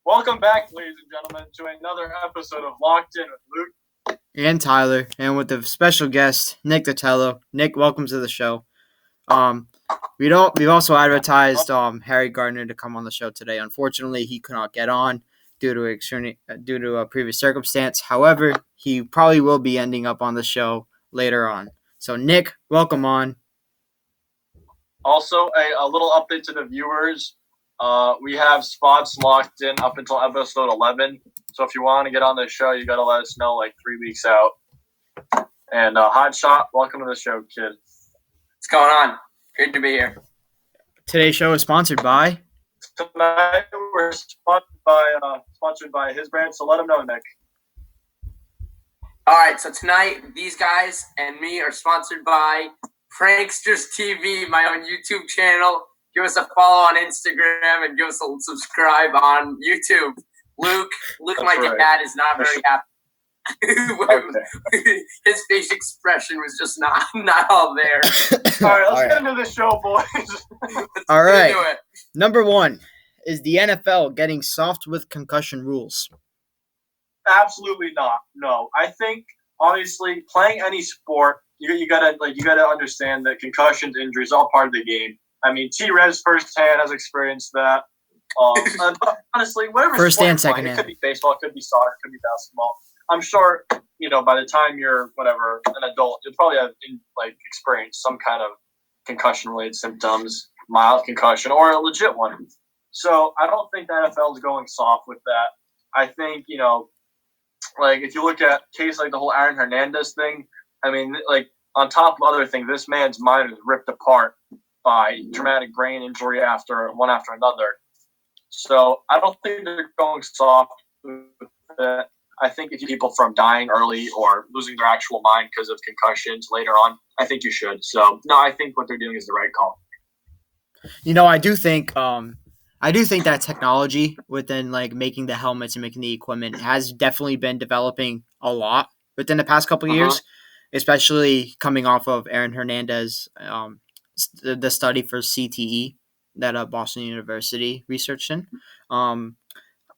Welcome back, ladies and gentlemen, to another episode of Locked In with Luke and Tyler, and with the special guest Nick Dotello. Nick, welcome to the show. We've also advertised Harry Gardner to come on the show today. Unfortunately, he could not get on due to a previous circumstance. However, he probably will be ending up on the show later on. So, Nick, welcome on. Also, a little update to the viewers. We have spots locked in up until episode 11. So if you want to get on the show, you got to let us know like 3 weeks out. And Hotshot, welcome to the show, kid. What's going on? Great to be here. Today's show is sponsored by. Tonight we're sponsored by his brand. So let them know, Nick. All right. So tonight, these guys and me are sponsored by Pranksters TV, my own YouTube channel. Give us a follow on Instagram and give us a subscribe on YouTube. Luke, That's my right. dad is not very happy. Okay. His face expression was just not all there. All right, let's get into the show, boys. All Let's right. do it. Number one, is the NFL getting soft with concussion rules? Absolutely not. No, I think honestly, playing any sport, you gotta understand that concussions, injuries, all part of the game. I mean, T-Rez firsthand has experienced that. And honestly, whatever First sport and you're playing, second it hand. could be baseball, it could be soccer, it could be basketball. I'm sure, by the time you're an adult, you'll probably have experienced some kind of concussion-related symptoms, mild concussion, or a legit one. So I don't think the NFL is going soft with that. I think, if you look at case like the whole Aaron Hernandez thing, I mean, on top of other things, this man's mind was ripped apart by traumatic brain injury after another. So I don't think they're going soft with that. I think if you keep people from dying early or losing their actual mind because of concussions later on, I think you should. So no, I think what they're doing is the right call. I do think that technology within making the helmets and making the equipment has definitely been developing a lot within the past couple of years, especially coming off of Aaron Hernandez, the study for CTE that Boston University researched in. I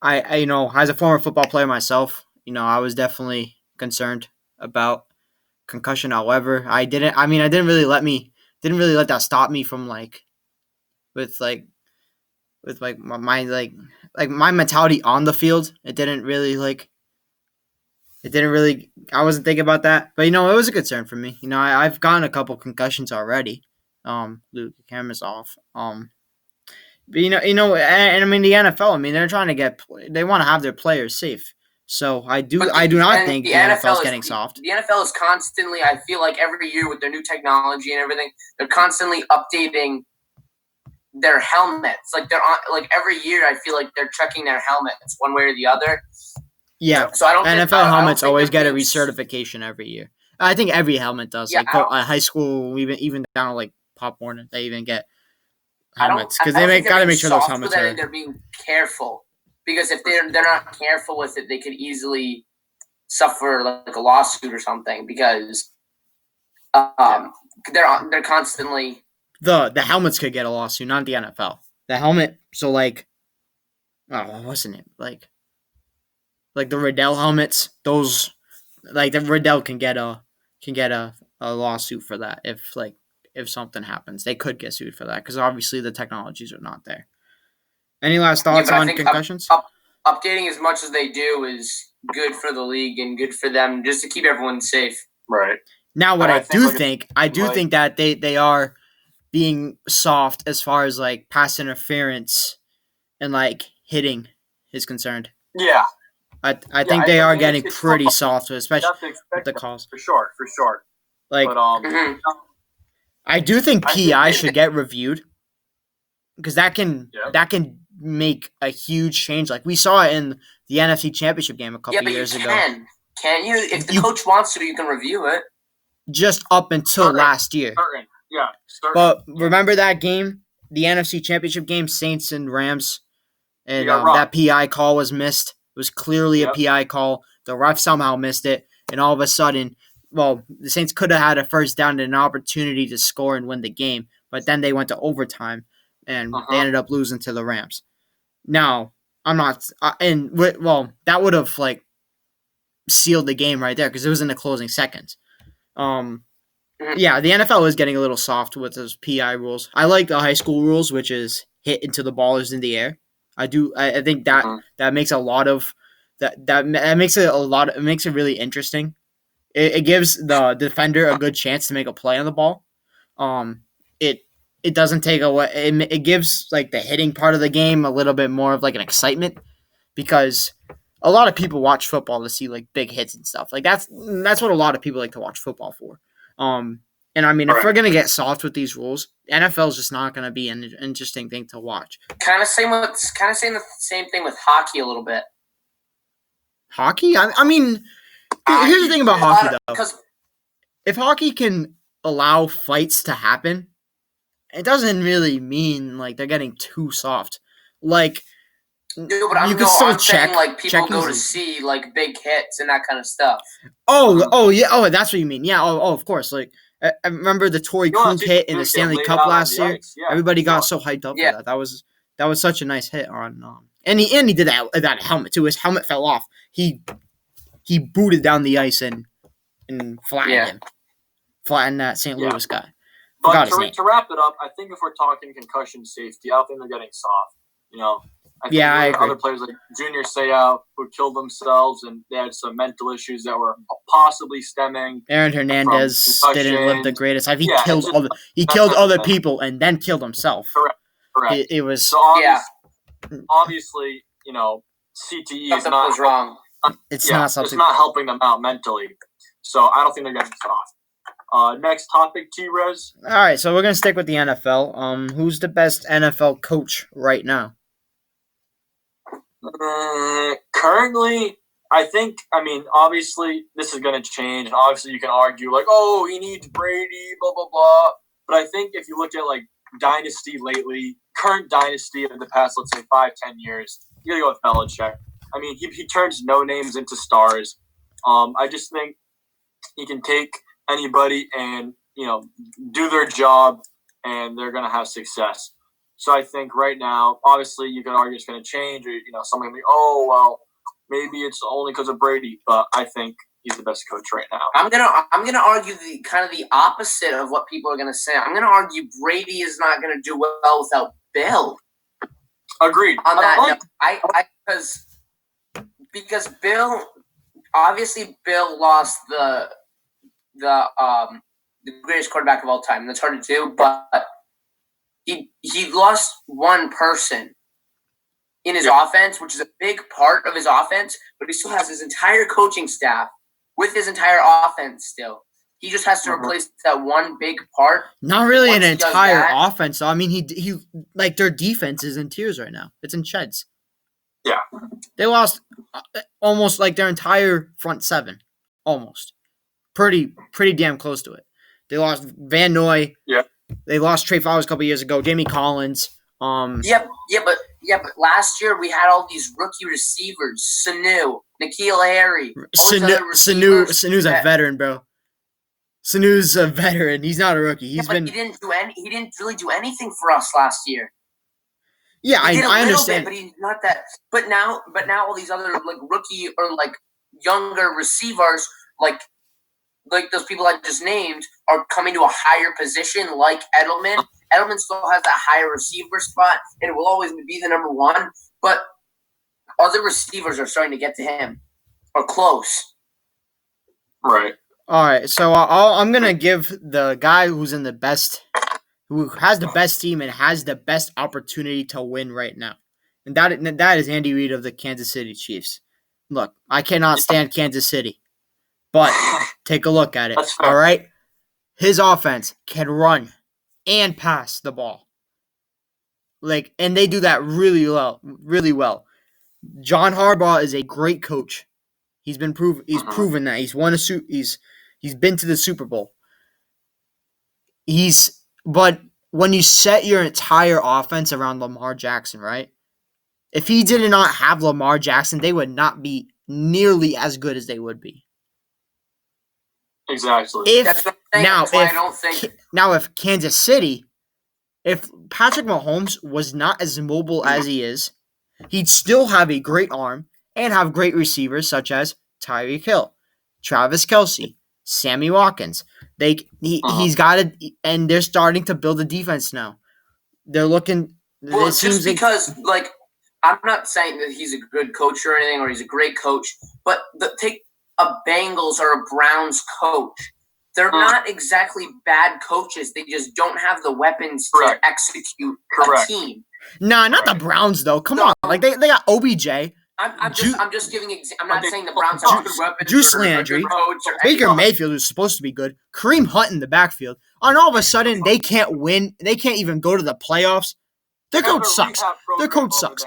as a former football player myself, I was definitely concerned about concussion. However, I didn't really let that stop me from my mentality on the field. I wasn't thinking about that, but it was a concern for me. I've gotten a couple concussions already. Luke, the camera's off. But and I mean the NFL. They're trying to they want to have their players safe. So I do not think the NFL is getting soft. The NFL is constantly. I feel like every year with their new technology and everything, they're constantly updating their helmets. They're on every year. I feel like they're checking their helmets one way or the other. Yeah. So I don't. NFL helmets always get a recertification every year. I think every helmet does. Yeah, high school, even down to Pop Warner, they even get helmets because they got to make sure those helmets are. They're being careful because if they're not careful with it, they could easily suffer a lawsuit or something because they're constantly. The helmets could get a lawsuit, not the NFL. The helmet, so wasn't it the Riddell helmets? Those the Riddell can get a lawsuit for that if something happens. They could get sued for that because obviously the technologies are not there. Any last thoughts on concussions? Updating as much as they do is good for the league and good for them just to keep everyone safe. Right. Now, what I do think that they are being soft as far as pass interference and hitting is concerned. Yeah. I think they are getting pretty soft, especially with the calls. For sure. I do think PI should get reviewed because that can make a huge change. We saw it in the NFC Championship game a couple years ago. Can you? If the coach wants to, you can review it. Just up until last year. Yeah. But remember that game, the NFC Championship game, Saints and Rams, and that PI call was missed. It was clearly a PI call. The ref somehow missed it, and all of a sudden, the Saints could have had a first down and an opportunity to score and win the game, but then they went to overtime, and they ended up losing to the Rams. Now, I'm not, that would have like sealed the game right there because it was in the closing seconds. Yeah, the NFL is getting a little soft with those PI rules. I like the high school rules, which is hit until the ball is in the air. I do. I think that that makes a lot of that makes it a lot. It makes it really interesting. It gives the defender a good chance to make a play on the ball. It doesn't take away. It gives like the hitting part of the game a little bit more of like an excitement because a lot of people watch football to see like big hits and stuff. Like that's what a lot of people like to watch football for. And I mean, if we're gonna get soft with these rules, NFL is just not gonna be an interesting thing to watch. Kind of saying the same thing with hockey a little bit. Hockey? I mean, here's the thing about hockey though. Because if hockey can allow fights to happen, it doesn't really mean like they're getting too soft. Like no, but I'm saying like people go to see like big hits and that kind of stuff. Oh yeah, that's what you mean. Yeah, of course. Like I remember the Torrey Krug hit in the Stanley Cup last year. Yeah, everybody got so hyped up for that. That was such a nice hit on. And he did that helmet too. His helmet fell off. He booted down the ice and flattened that St. Louis guy. But to wrap it up, I think if we're talking concussion safety, I don't think they're getting soft. I think I agree. Other players like Junior Seau who killed themselves and they had some mental issues that were possibly stemming. Aaron Hernandez didn't live the greatest life. He killed other people and then killed himself. Correct. It was so obviously, CTE is not wrong. It's not helping them out mentally. So I don't think they're getting soft. Next topic, T-Rez. All right, so we're gonna stick with the NFL. Who's the best NFL coach right now? Currently, obviously, this is going to change. Obviously, you can argue, like, oh, he needs Brady, blah, blah, blah. But I think if you look at, like, dynasty lately, current dynasty of the past, let's say, 5-10 years, you got to go with Belichick. I mean, he turns no-names into stars. I just think he can take anybody and, do their job, and they're going to have success. So I think right now, obviously, you can argue it's going to change, or something like, oh well, maybe it's only because of Brady. But I think he's the best coach right now. I'm gonna argue the opposite of what people are gonna say. I'm gonna argue Brady is not gonna do well without Bill. Agreed. On that, because Bill, obviously, Bill lost the greatest quarterback of all time. That's hard to do, but. He lost one person in his offense, which is a big part of his offense, but he still has his entire coaching staff with his entire offense still. He just has to replace that one big part. Not really an entire offense, though. I mean, he like their defense is in tears right now. It's in sheds. Yeah. They lost almost like their entire front seven. Almost. Pretty damn close to it. They lost Van Noy. Yeah. They lost Trey Flowers a couple years ago. Jamie Collins. But last year we had all these rookie receivers: Sanu, N'Keal Harry. Sanu's a veteran, bro. Sanu's a veteran. He's not a rookie. He didn't really do anything for us last year. Yeah, I understand. Bit, but he's not that. But now all these other like rookie or like younger receivers like those people I just named are coming to a higher position like Edelman. Edelman still has that higher receiver spot and will always be the number one, but other receivers are starting to get to him or close. Right. All right, so I'm going to give the guy who has the best team and has the best opportunity to win right now. And that is Andy Reid of the Kansas City Chiefs. Look, I cannot stand Kansas City. But take a look at it, all right? His offense can run and pass the ball. And they do that really well. John Harbaugh is a great coach. He's proven that. He's been to the Super Bowl. But when you set your entire offense around Lamar Jackson, right? If he did not have Lamar Jackson, they would not be nearly as good as they would be. Exactly. If Kansas City, if Patrick Mahomes was not as mobile as he is, he'd still have a great arm and have great receivers such as Tyreek Hill, Travis Kelce, Sammy Watkins. He's got it, and they're starting to build a defense now. They're looking. Well, it seems just because, I'm not saying that he's a good coach or anything, or he's a great coach, but take a Bengals or a Browns coach. They're not exactly bad coaches. They just don't have the weapons to execute a team. Nah, not the Browns though. Come on, like they got OBJ. I'm just giving. I'm not saying the Browns have good weapons. Juice Landry, Baker Mayfield is supposed to be good. Kareem Hunt in the backfield. And all of a sudden, they can't win. They can't even go to the playoffs. Their coach sucks. Their coach sucks.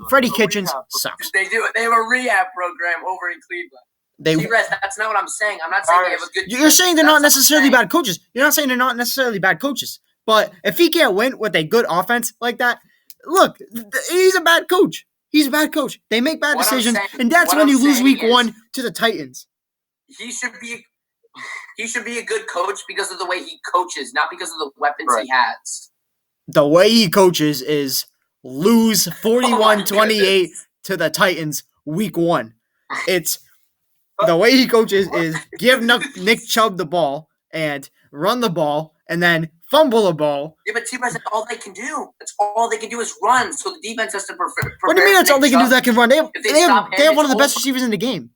Freddie Kitchens sucks. They do. They have a rehab program over in Cleveland. That's not what I'm saying. I'm not saying they have a good. You're saying they're not necessarily bad coaches. You're not saying they're not necessarily bad coaches. But if he can't win with a good offense like that, look, he's a bad coach. He's a bad coach. They make bad decisions, and that's when you lose week 1 to the Titans. He should be a good coach because of the way he coaches, not because of the weapons he has. The way he coaches is lose 41-28 to the Titans week 1. It's the way he coaches is give Nick Chubb the ball and run the ball and then fumble the ball. Yeah, but T-Bars, that's all they can do. That's all they can do is run. So the defense has to prepare. What do you mean that's all they can do that can run? They have one of the best receivers in the game.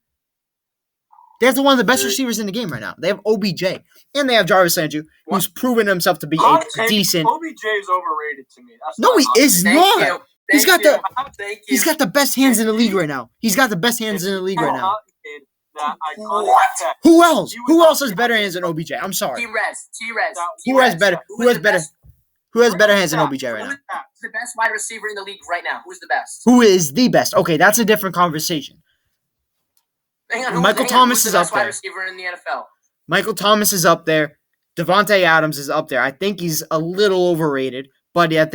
They have one of the best receivers in the game right now. They have OBJ. And they have Jarvis Landry, who's proven himself to be a decent. OBJ is overrated to me. No, he is not. He's got the best hands in the league right now. He's got the best hands in the league right now. What? Who else? Who else has better hands than OBJ? I'm sorry. T-Rez. Who has better hands than OBJ right now? Who's the best wide receiver in the league right now? Who's the best? Who is the best? Okay, that's a different conversation. Michael Thomas is up there. Wide receiver in the NFL. Michael Thomas is up there. Devontae Adams is up there. I think he's a little overrated, but he's a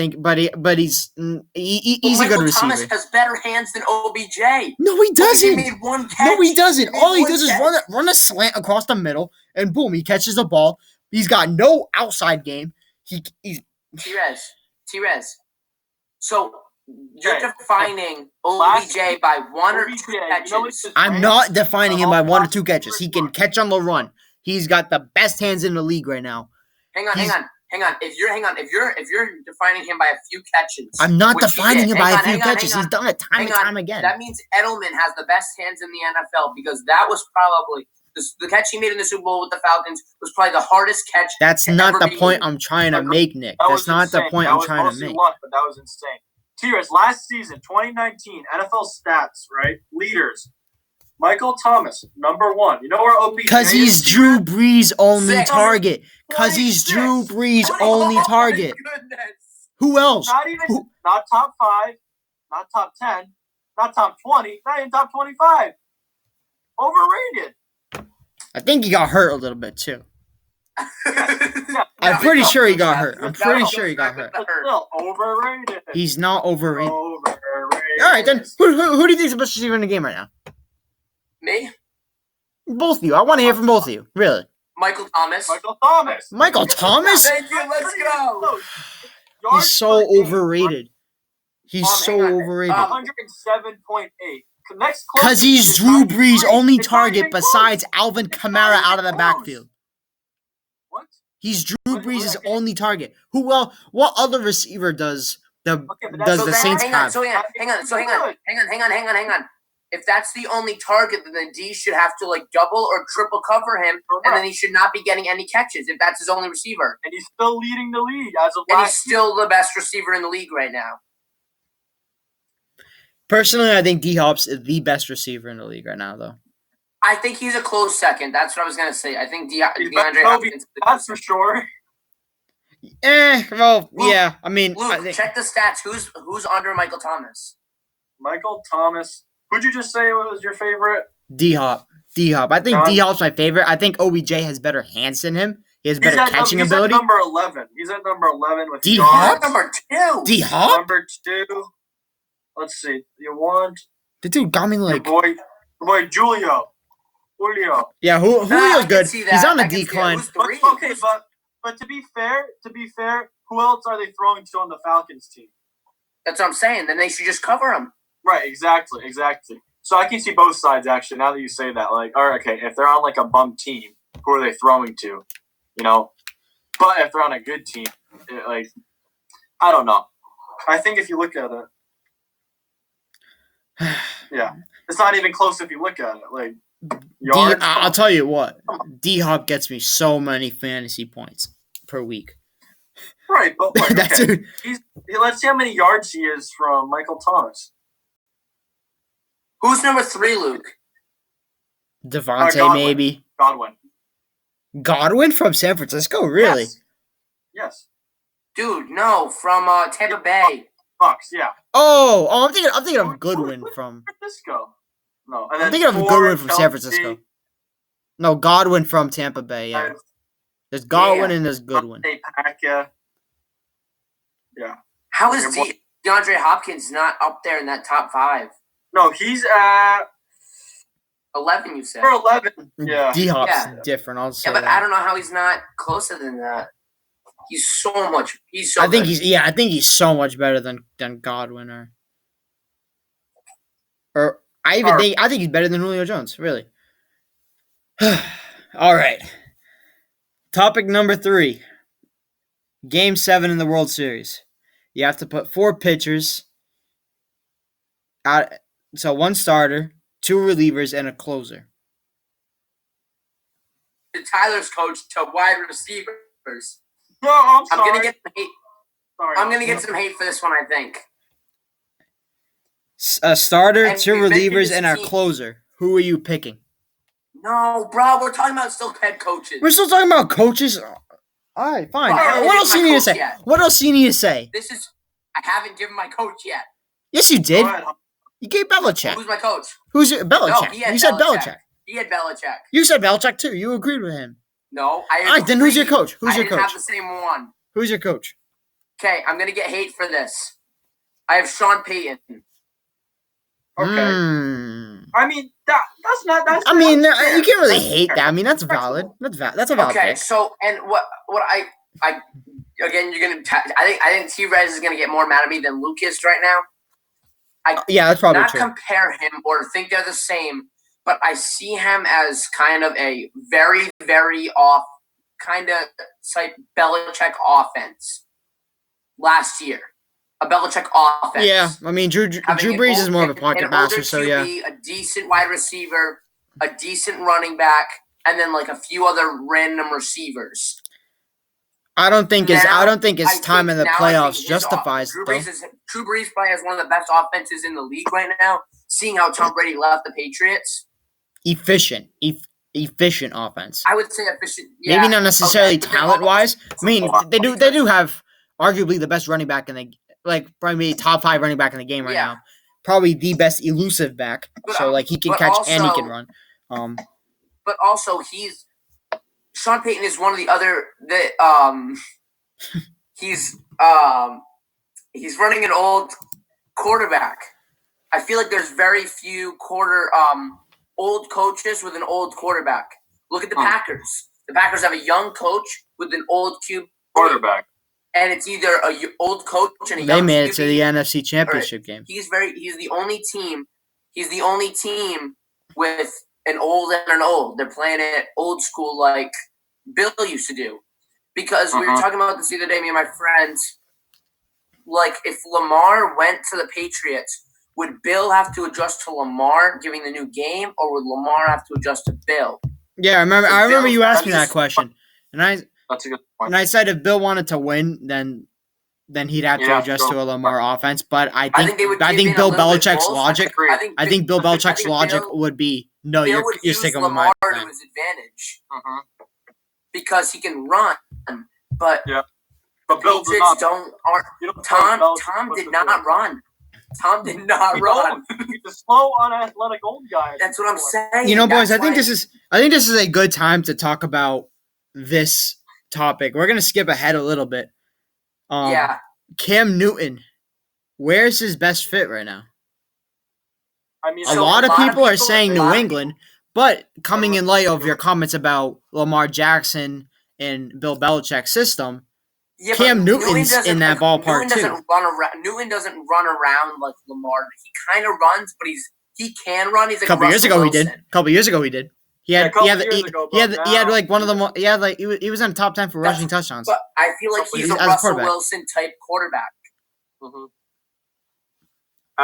good receiver. Thomas has better hands than OBJ. No, he doesn't. He made one catch. No, he doesn't. All he does is run a slant across the middle, and boom, he catches the ball. He's got no outside game. He's T-Rez. So you're defining OBJ by one or two catches. I'm not defining him by one or two catches. He can catch on the run. He's got the best hands in the league right now. Hang on. If you're defining him by a few catches, I'm not defining him by a few catches. He's done it time and time again. That means Edelman has the best hands in the NFL because that was probably the catch he made in the Super Bowl with the Falcons was probably the hardest catch. That's not the point I'm trying to make, Nick. That's not the point I'm trying to make. Luck, but that was insane. T-Rez, last season, 2019, NFL stats, right? Leaders. Michael Thomas, number 1. You know where OBJ is? Because he's Drew Brees' only target. Because he's Drew Brees' only target. Who else? Not top 5, not top 10, not top 20, not even top 25. Overrated. I think he got hurt a little bit, too. I'm pretty sure he got hurt. Still overrated. He's not overrated. All right, then. Who do you think is the best receiver in the game right now? Me? Both of you. I want to hear from both of you. Really. Michael Thomas. Michael Thomas? Thank you. Let's go. He's so overrated. He's so overrated. 107.8. Because he's Drew Brees' only target besides Alvin Kamara out of the backfield. What? He's Drew Brees' only target. What other receiver does the Saints have? Hang on. If that's the only target, then the D should have to double or triple cover him, and then he should not be getting any catches if that's his only receiver. And he's still leading the league as of last And he's still the best receiver in the league right now. Personally, I think D-Hop's is the best receiver in the league right now, though. I think he's a close second. That's what I was going to say. I think DeAndre Hopkins. That's for sure. Yeah. I mean, Luke, check the stats. Who's under Michael Thomas? Michael Thomas. Who'd you just say was your favorite? D-Hop. I think D-Hop's my favorite. I think OBJ has better hands than him. He has better catching ability. He's at number 11. He's at number 11 with D-Hop? Number 2. D-Hop? Number 2. Let's see. You want? The dude got me your boy Julio. Yeah, Julio's good. He's on the decline. But to be fair, who else are they throwing to on the Falcons team? That's what I'm saying. Then they should just cover him. Right, exactly. So I can see both sides actually. Now that you say that, like, all right, okay, if they're on like a bum team, who are they throwing to? You know, but if they're on a good team, like, I don't know. I think if you look at it, yeah, it's not even close if you look at it. Like, yards. I'll tell you what, D-Hop gets me so many fantasy points per week. Right, but like, That's okay, let's see how many yards he is from Michael Thomas. Who's number 3, Luke? Devontae, Godwin. maybe. Godwin from San Francisco, really? Yes. Dude, no, from Tampa Bay. Bucks, yeah. Oh, I'm thinking of Goodwin from Francisco. No, and I'm then thinking of Ford, Goodwin from San Kelsey, Francisco. No, Godwin from Tampa Bay. Yeah, there's Godwin and there's Goodwin. Yeah. How is DeAndre Hopkins not up there in that top 5? No, he's at 11. You said for 11. Yeah, D-Hop's different. I'll say yeah, but that. I don't know how he's not closer than that. He's so much. He's so. I think good. I think he's so much better than Godwin or I think he's better than Julio Jones. Really. All right. Topic number 3. Game 7 in the World Series. You have to put 4 pitchers out. So 1 starter, 2 relievers, and a closer. Tyler's coach to wide receivers. No, I'm sorry. I'm gonna get some hate. Sorry, I'm gonna get some hate for this one. I think. A starter, And 2 we're making relievers, this and a team- closer. Who are you picking? No, bro, we're talking about still head coaches. We're still talking about coaches. All right, fine. Well, I haven't What else do given you my need to coach say? yet. What else do you need to say? This is. I haven't given my coach yet. Yes, you did. Go ahead. You gave Belichick. Who's my coach? Who's your Belichick? No, he had You said Belichick. Belichick. He had Belichick. You said Belichick too. You agreed with him. No, I. All right, then who's your agreed. coach? Who's I your didn't coach? have the same one. Who's your coach? Okay, I'm gonna get hate for this. I have Sean Payton. Okay. I mean that's not. That's I mean, not fair. you can't really That's hate fair. that. I mean, that's valid. That's a valid Okay, pick. so and what I again you're gonna I think T-Rez is gonna get more mad at me than Luke is right now. Yeah, that's probably Not true. compare him or think they're the same, but I see him as kind of a very, very off kind of type Belichick offense last year. A Belichick offense. Yeah, I mean, Drew Having an Brees is old- more of a pocket an passer, older so yeah. QB, a decent wide receiver, a decent running back, and then like a few other random receivers. I don't think his Now, time in the now I playoffs think justifies Drew though. Brees probably has one of the best offenses in the league right now. Seeing how Tom Brady left the Patriots, Efficient offense. I would say efficient. Yeah, Maybe not necessarily okay, but they're talent wise. I mean, also- they do have arguably the best running back in the probably top 5 running back in the game right Yeah. now. Probably the best elusive back. But, So like he can but catch and he also- can run. But also, Sean Payton is one of the other he's running an old quarterback. I feel like there's very few old coaches with an old quarterback. Look at the Packers. The Packers have a young coach with an old quarterback. and it's either a old coach and a They young made it QB. to the NFC Championship game. He's the only team. He's the only team with an old and an old. They're playing it old school like Bill used to do. Because we were talking about this the other day, me and my friends. Like, if Lamar went to the Patriots, would Bill have to adjust to Lamar giving the new game, or would Lamar have to adjust to Bill? Yeah, I remember Bill- you asked me that question. And That's a good point. I said if Bill wanted to win, then he'd have to Yeah, adjust so- to a Lamar offense. But I I think think they would I give think in a Bill little bit Belichick's both. logic. I think Bill Belichick's think logic Bill- would be no, Bill you're would use sticking with Lamar my to plan. his advantage Mhm. because he can run, but But Bill does Patriots not. You don't Tom Bill- Tom what's did the not deal? run. Tom did not He run. don't. He's a slow, unathletic old guy. That's what I'm saying. You know, boys, That's I think why- this is a good time to talk about this topic. We're gonna skip ahead a little bit. Yeah, Cam Newton, where's his best fit right now? I mean, A So lot of people are saying a New lot of England, but coming in light of your comments about Lamar Jackson and Bill Belichick's system, Yeah, but Cam Newton's doesn't- in that ballpark, Newton doesn't too. run around. Newton doesn't run around like Lamar. He kind of runs, but he can run. He's A like couple years Russell ago, he Wilson. did. A couple years ago, he did. He Yeah, a had, couple he had, years he, ago, he had, but he had now- like one of the, he had like, he was in the top 10 for rushing touchdowns. But I feel like he's a As a Russell quarterback. Wilson type quarterback.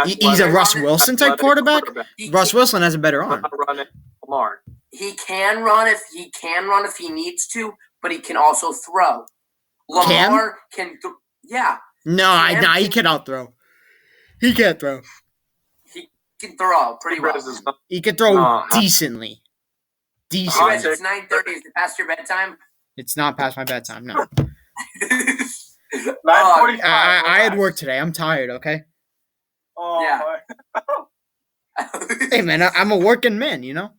He's a Russ Wilson type quarterback. He Russ Wilson has a better arm. Not running Lamar. He can run if he needs to, but he can also throw. Lamar can yeah, No, Cam he can- cannot throw. He can't throw. he can throw pretty well. He can throw No. decently. Hey, Decently. Reg, it's 9:30. Is it past your bedtime? It's not past my bedtime. No, 9:45. I had work today. I'm tired. Okay. Oh, Yeah. Hey man, I'm a working man. You know.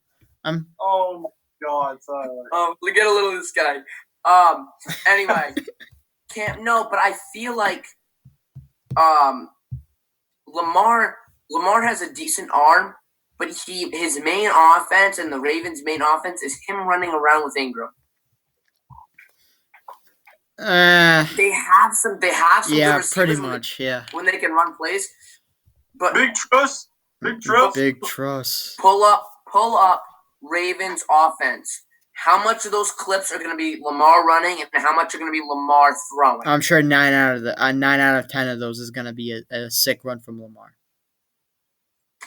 oh my God, Tyler. Look at a little of this guy. Anyway, but I feel like Lamar has a decent arm, but his main offense and the Ravens' main offense is him running around with Ingram. They have some Yeah, good pretty receivers much. Yeah. when they can run plays. But Big trust. Big trust. Big trust. pull up Ravens offense. How much of those clips are going to be Lamar running, and how much are going to be Lamar throwing? I'm sure 9 out of 10 of those is gonna be a sick run from Lamar.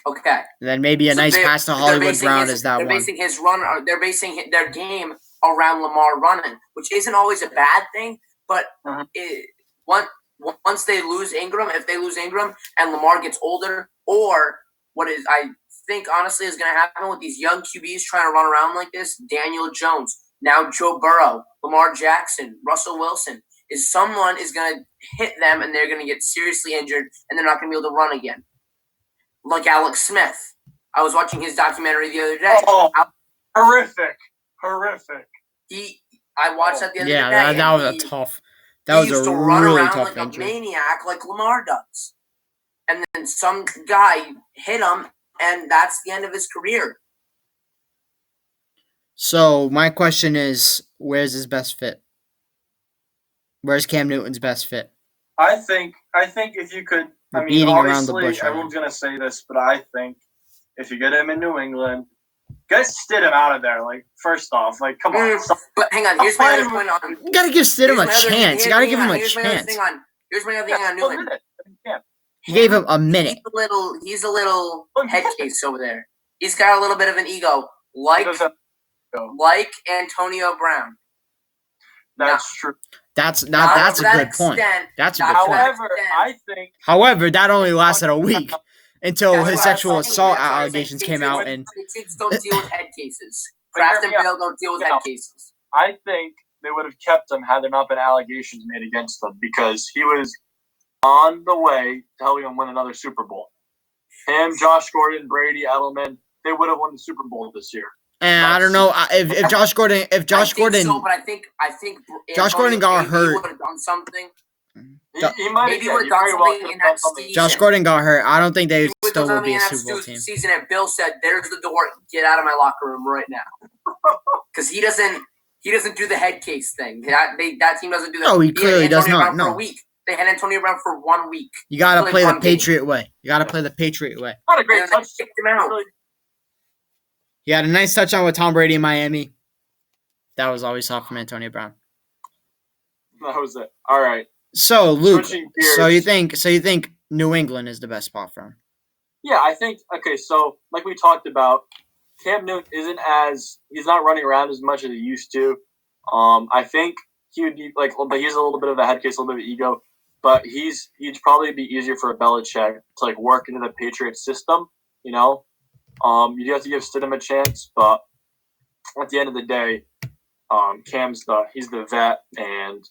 Okay. And then maybe a So nice pass to they're Hollywood basing Brown his- is that they're one. basing his run. They're basing their game around Lamar running, which isn't always a bad thing. But Mhm. once they lose Ingram, if they lose Ingram and Lamar gets older, or what is I think honestly is going to happen with these young QBs trying to run around like this, Daniel Jones, now Joe Burrow, Lamar Jackson, Russell Wilson, is someone is going to hit them and they're going to get seriously injured and they're not going to be able to run again. Like Alex Smith. I was watching his documentary the other day. Oh, horrific. I watched that the other Yeah, day. that was and a tough. he That was used a to run really around tough like injury. a maniac like Lamar does. And then some guy hit him, and that's the end of his career. So my question is, where's his best fit? Where's Cam Newton's best fit? I think if you could, We're I mean, beating around the obviously bush right everyone's gonna say this, but I think if you get him in New England, get Stidham out of there. Like, first off, like, come on. But hang on, here's my other point on. You gotta give Stidham a here's my other- chance. You here's- gotta give hang him on, a here's my other chance. thing on- Here's my other thing on Well, Newton. yeah. You gave him a minute. He's a little head case over there. He's got a little bit of an ego, like Antonio Brown. That's true. That's Not that's to a that good point. extent. That's a Not good to point. that However, extent. I think However, that only lasted a week until That's his what I'm sexual saying. assault That's what I'm allegations saying. came out, and Patriots don't deal with head cases. But hear Kraft and me out. Bale don't deal with Yeah. head cases. I think they would have kept him had there not been allegations made against him because he was on the way to helping him win another Super Bowl. Him, Josh Gordon, Brady, Edelman, they would have won the Super Bowl this year. I don't know if Josh Gordon I think so, but I think Josh Gordon got maybe hurt. would have done something. He might Maybe have we're he done very well something could in have done that something. season. Josh Gordon got hurt, I don't think they He would still have would be a done Super Bowl team. season, and Bill said, "There's the door. Get out of my locker room right now," because he doesn't do the head case thing. That team doesn't do that. No, he had clearly does Antonio not, Brown for no. a week. They had Antonio Brown for 1 week. You gotta Really play the one game. Patriot way. You gotta play the Patriot way. Not a great And then touch. they kicked him out. Really, He had a nice touchdown with Tom Brady in Miami. That was all we saw from Antonio Brown. that was it. All right. So Luke, Switching gears. so you think New England is the best spot for him? Yeah, I think okay. So, like we talked about, Cam Newton he's not running around as much as he used to. I think he would be but he's a little bit of a head case, a little bit of ego. But he'd probably be easier for a Belichick to work into the Patriots system. You know, you do have to give Stidham a chance, but at the end of the day, Cam's he's the vet, and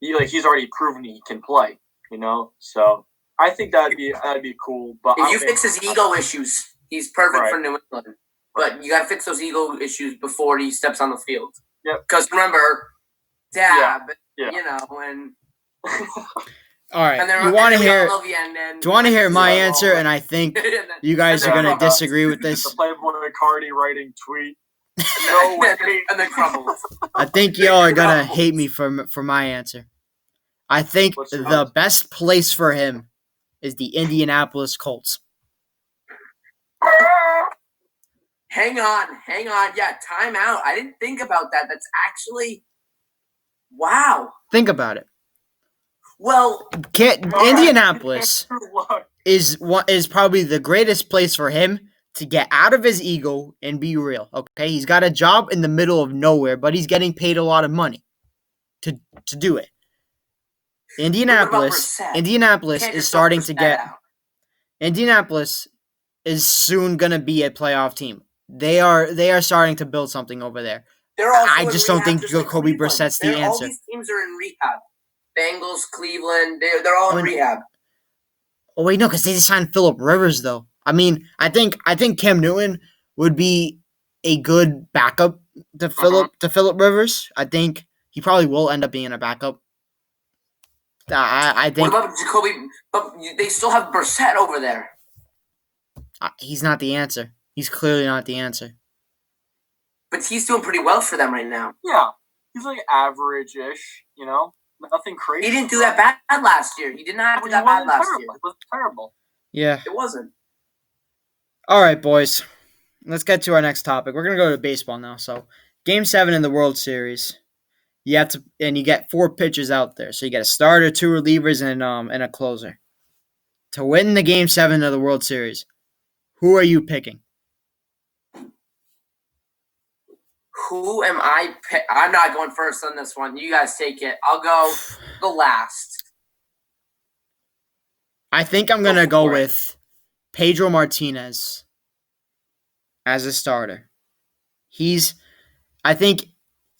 he's already proven he can play. You know, so I think that'd be cool. But If you fix his ego issues, he's perfect Right. for New England. But you got to fix those ego issues before he steps on the field. Yep. Because remember, Dab, Yeah. you know, and All right, and then you want to and we all hear? love you, and then Do you want to hear my Yeah. answer? And I think you guys are Yeah. gonna disagree with the this. Playboy McCarty writing tweet. No way. and then crumbles. I think y'all are gonna hate me for my answer. I think What's your the vote? best place for him is the Indianapolis Colts. Hang on. Yeah, timeout. I didn't think about that. That's actually wow. Think about it. Well, Indianapolis Look, is probably the greatest place for him to get out of his ego and be real. Okay, he's got a job in the middle of nowhere, but he's getting paid a lot of money to do it. Indianapolis can't is just starting throw to Brissett get. out. Indianapolis is soon gonna be a playoff team. They are starting to build something over there. They're also I in just don't rehab, think just like Jacoby Cleveland. Brissett's the All answer. these teams are in rehab. Bengals, Cleveland, they're all in rehab. Oh wait, no, because they just signed Phillip Rivers though. I mean, I think Cam Newton would be a good backup to Phillip Rivers. I think he probably will end up being a backup. I think What about Jacoby? But they still have Brissett over there. he's not the answer. He's clearly not the answer. But he's doing pretty well for them right now. yeah, he's like average-ish. Nothing crazy. He didn't do that bad last year. He did not do that bad last year. It was terrible. Yeah. It wasn't. All right, boys. Let's get to our next topic. We're gonna go to baseball now. So, Game 7 in the World Series. You get 4 pitchers out there. So you get a starter, 2 relievers, and a closer. To win the Game 7 of the World Series, who are you picking? Who am I? I'm not going first on this one. You guys take it. I'll go the last. I think I'm gonna go with Pedro Martinez as a starter. I think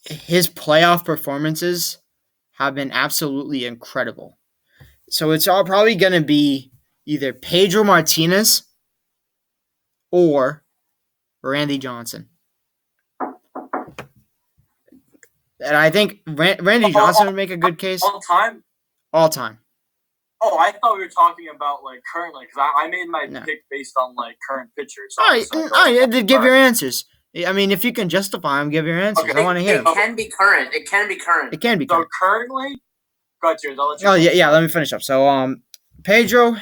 his playoff performances have been absolutely incredible. So it's all probably gonna be either Pedro Martinez or Randy Johnson. And I think Randy Johnson would make a good case. All time. All time. Oh, I thought we were talking about like currently because I made my No. pick based on like current pitchers. All right, give your answers. I mean, if you can justify them, give your answers. Okay. I want to hear It them. can be current. It can be current. It can be. So Good. currently, go ahead, James. I'll let you. Oh yeah. Let me finish up. So Pedro.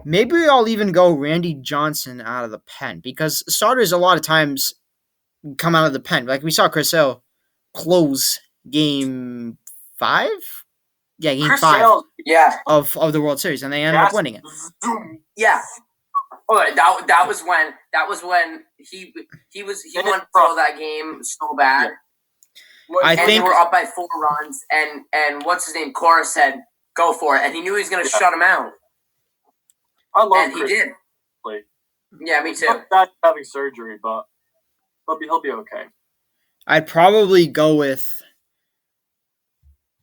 Maybe I'll even go Randy Johnson out of the pen because starters a lot of times come out of the pen. Like we saw Chris Sale close Game 5. Yeah, Game 5 Yeah. of the World Series, and they ended up winning it. Yeah. Oh, that was when he wanted to throw that game so bad. I And think they were up by 4 runs, and what's his name? Cora said, "Go for it," and he knew he was going to shut him out, I love and he Chris. did. Lee. Yeah, me He's too. not that having surgery, but he'll be okay. I'd probably go with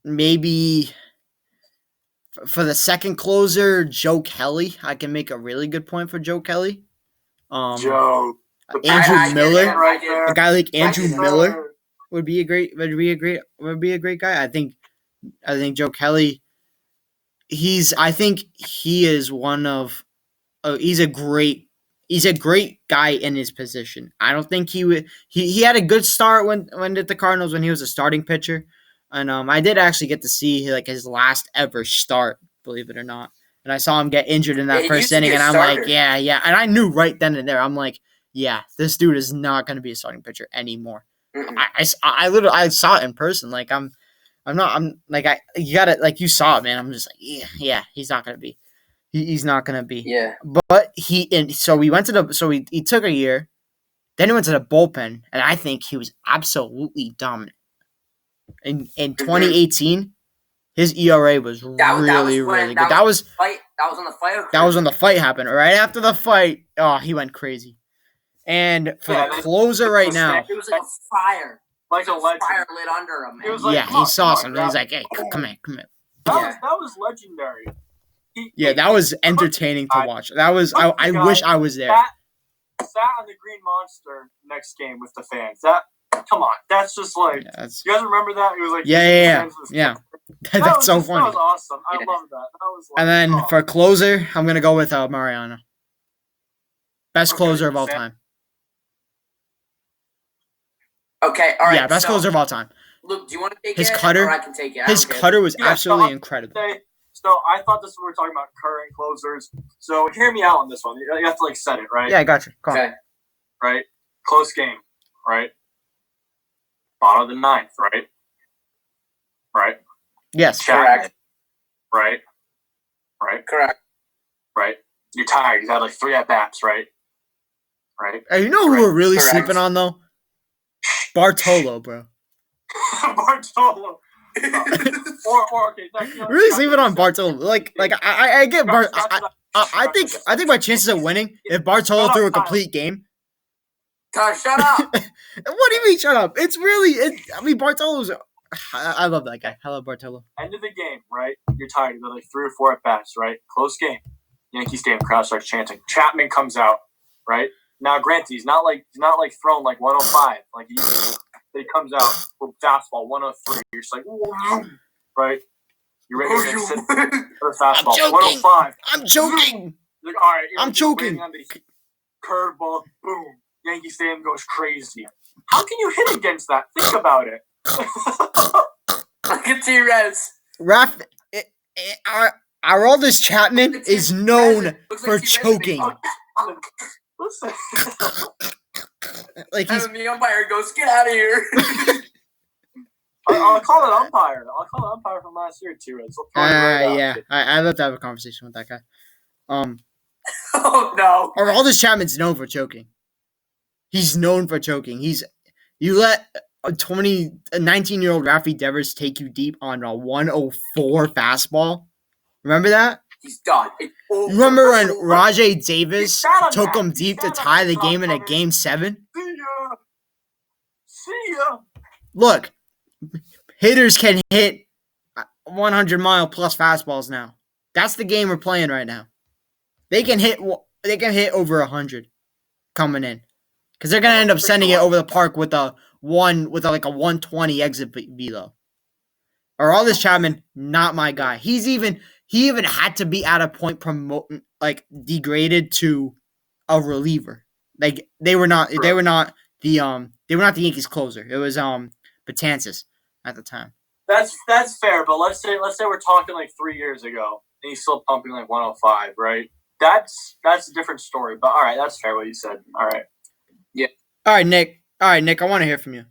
maybe for the second closer, Joe Kelly. I can make a really good point for Joe Kelly. Joe, Andrew I Miller, right there. a guy like Andrew Andrew Miller would be a great guy. I think Joe Kelly. I think he is one of. He's a great guy in his position. I don't think he had a good start when at the Cardinals when he was a starting pitcher, and I did actually get to see like his last ever start, believe it or not. And I saw him get injured in that Yeah, he first used to inning, be a and I'm starter. like, yeah, and I knew right then and there. I'm like, yeah, this dude is not going to be a starting pitcher anymore. Mm-mm. I literally saw it in person. Like you got it. Like you saw it, man. I'm just like, yeah, he's not going to be. He's not going to be. Yeah. But he took a year, then he went to the bullpen, and I think he was absolutely dominant. In 2018, his ERA was really good. That was on the fight. That was when the fight happened. Right after the fight, he went crazy. And for the closer right now, It was like a fire. like a legend. Fire lit under him. It was like, he saw come on, something. He's like, hey, come here. That was legendary. Yeah, that was entertaining to watch. That was I wish I was there. Sat on the Green Monster next game with the fans. Come on, that's just like. Yeah, You guys remember that? It was like. Yeah. That's so funny. That was awesome. I love that. That was. Like, And then for closer, I'm gonna go with Mariano. Best closer of all time. Okay, all right. Yeah, best closer of all time. Luke, do you want to take His it? cutter- Or I can take it. I His don't care. cutter was Yeah, absolutely so- incredible. So I thought this was we were talking about current closers. So hear me out on this one. You have to like set it right. Yeah, I got you. Come on. Okay. Right. Close game. Right. Bottom of the ninth. Right. Right. Yes. Correct. Right. Right. Correct. Right. You're tired. You had like 3 at bats. Right. Right. Hey, you know who Right. we're really Correct. sleeping on though? Bartolo, bro. Bartolo. Or okay. Really sleeping on Bartolo. Like I get Bart. I think my chances of winning if Bartolo threw a complete game. Kyle, shut up. What do you mean? Shut up! It's really. I mean, Bartolo's. I love that guy. I love Bartolo. End of the game, right? You're tired. You got like 3 or 4 at bats, right? Close game. Yankee Stadium crowd starts chanting. Chapman comes out, right? Now, granted, he's not like throwing like 105, like he used to. But he comes out with fastball 103. You're just like, right? You're ready to sit for the fastball. joking. 105. I'm joking. You're like, all right, I'm joking. waiting on the curveball, boom. Yankee Stadium goes crazy. How can you hit against that? Think about it. Look at T-Rez. Raf, Aroldis Chapman is known Looks for like T-Rez choking. Listen. Like And he's. then the umpire goes, "Get out of here." I'll call it umpire. I'll call it umpire from last year too. Yeah, I'd love to have a conversation with that guy. Oh no. Aroldis Chapman's known for choking. He's known for choking. You let a 19-year-old Rafi Devers take you deep on a 104 fastball. Remember that? He's done. It's over. You remember when Rajay He Davis sat on took that. him He deep to sat on tie the that. game in a game 7? See ya. Look, hitters can hit 100-mile-plus fastballs now. That's the game we're playing right now. They can hit over 100 coming in because they're gonna end up sending it over the park with a 120 exit velo. Aroldis Chapman, not my guy. He even had to be at a point degraded to a reliever. Like they were not the Yankees closer. It was Betances at the time. That's fair, but let's say we're talking like 3 years ago, and he's still pumping like 105, right? That's a different story. But all right, that's fair what you said. All right. All right, Nick, I want to hear from you.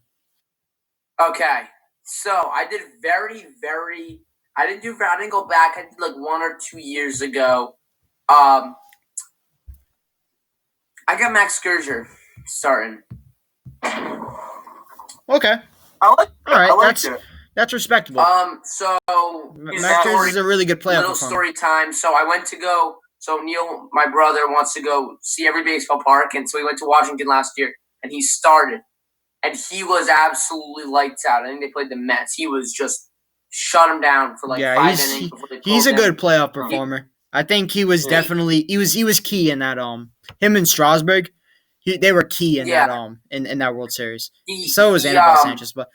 Okay, so I did I didn't go back. I did like 1 or 2 years ago. I got Max Scherzer starting. Okay, I like. all right, I liked it. that's respectable. So Max Scherzer is a really good player. little story time. So I went to go. So Neil, my brother, wants to go see every baseball park, and so we went to Washington last year, and he started, and he was absolutely lights out. I think they played the Mets. He was just shut him down for like 5 innings before they He's a pulled him. good playoff performer. I think he was definitely he was key in that him and Strasburg. They were key in that in that World Series. So was Anibal Sanchez, but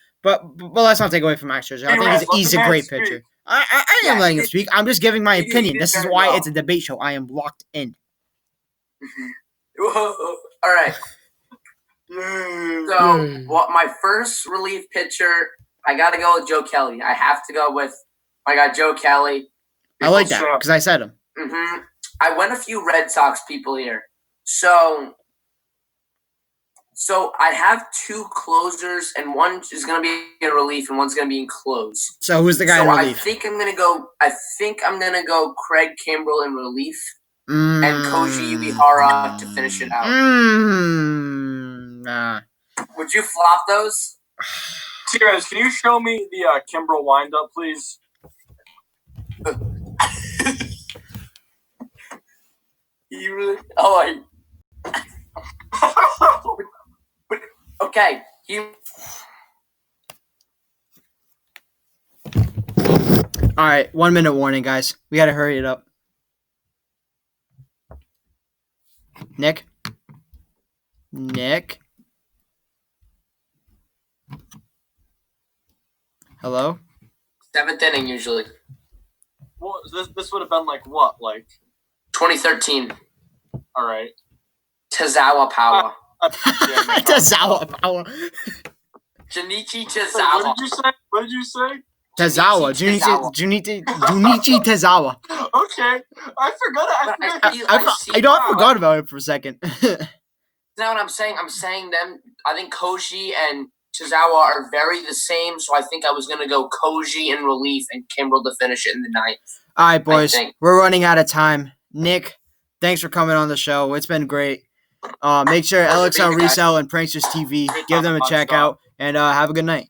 let's not take away from Max Scherzer. I think he's a great pitcher. I am letting him speak. I'm just giving my opinion. This is why it's a debate show. I am locked in. All right. So, my first relief pitcher, I got to go with Joe Kelly. I have to go with my guy Joe Kelly. I like that because I said him. I went a few Red Sox people here. So I have 2 closers, and one is going to be in relief, and one's going to be in close. So who's the guy in relief? I think I'm going to go Craig Kimbrell in relief, and Koji Uehara to finish it out. Nah. Would you flop those? T-Rez, can you show me the Kimbrel windup, please? You really? Oh, okay. All right, 1 minute warning, guys. We got to hurry it up. Nick? Hello? 7th inning usually. Well, this would have been like what? Like 2013. All right. Tazawa Power. Tazawa Power. Junichi Wait, Tazawa. what did you say? What did you say? Tezawa. Junichi Tezawa. Okay, I forgot. I forgot about it for a second. You know what I'm saying? I'm saying them. I think Koji and Chizawa are very the same, so I think I was gonna go Koji in relief and Kimbrel to finish it in the ninth. All right, boys, think. we're running out of time. Nick, thanks for coming on the show. It's been great. Make sure Pleasure LXL being here, guys. Resell and Pranksters TV, Great give them a talking check about out, and have a good night.